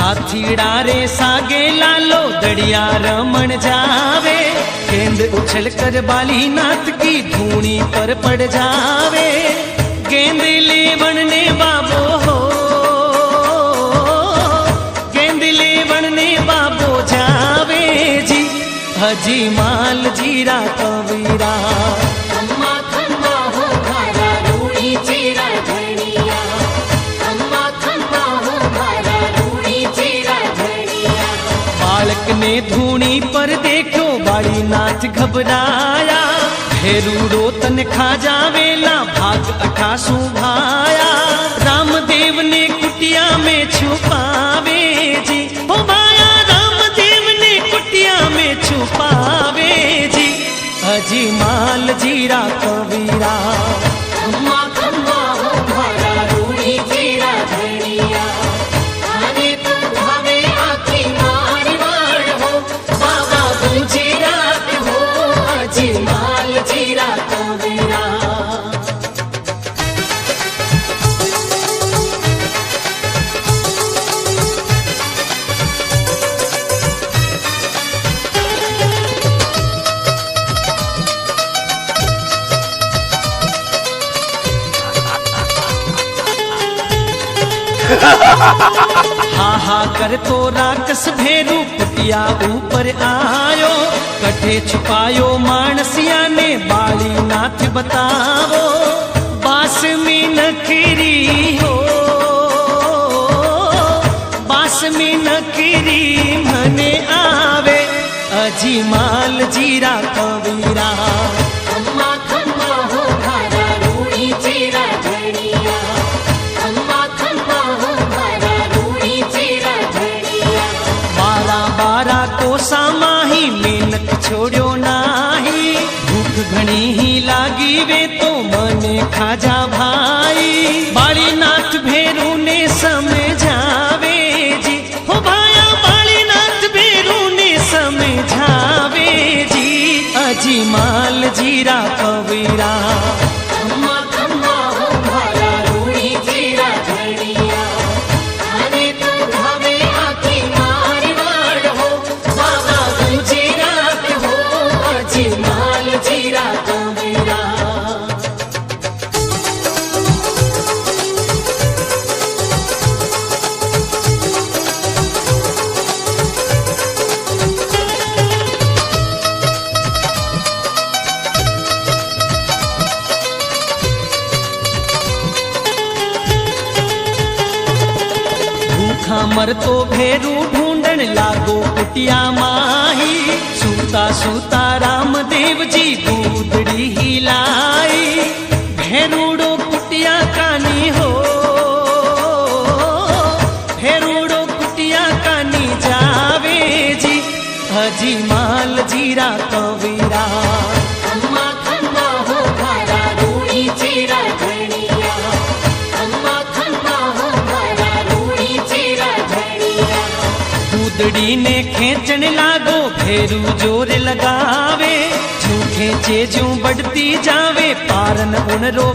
हाथीड़ा रे सागे लालो दड़िया रमण जावे, गेंद उछल कर बाली नाथ की धूनी पर पड़ जावे। गेंद लेवण ने बाबो हो, गेंद लेवण ने बाबो जावे जी, हजी माल जीरा कवीरा। बालक ने धूनी पर देखो बाली नाथ घबराया, भेरूड़ो तन खा जावेला भाग 88 भाया। रामदेव ने कुटिया में छुपावे जी, ओ भाया रामदेव ने कुटिया में छुपावे जी, अजी माल जीरा कवीरा। हा हा कर तो राक्षस भेरू कुटिया ऊपर आयो, कठे छुपायो मानसिया ने बाली नाथ बतावो। बास में नखरी हो, बास में नखरी मने आवे, अजी माल जीरा कवीरा। सामाही मेहनत छोड़ो नाही, भूख घणी ही लागी वे तो मने खाजा भाई। बाली नाथ भेरू ने समझावे जी, हो भाया बाली नाथ भेरू ने समझावे जी, अजी माल जीरा कवीरा। मर तो भेरू ढूंढन लागो कुटिया माही, सूता सूता रामदेव जी दूधड़ी हिलाई। भेरूड़ो कुटिया कानी हो, भेरूड़ो कुटिया कानी जावे जी, हजी माल जीरा कवीरा। दूधड़ी ने खेचन लागो भेरू जोर लगावे, जू खेचे जू बढ़ती जावे पारन उन रो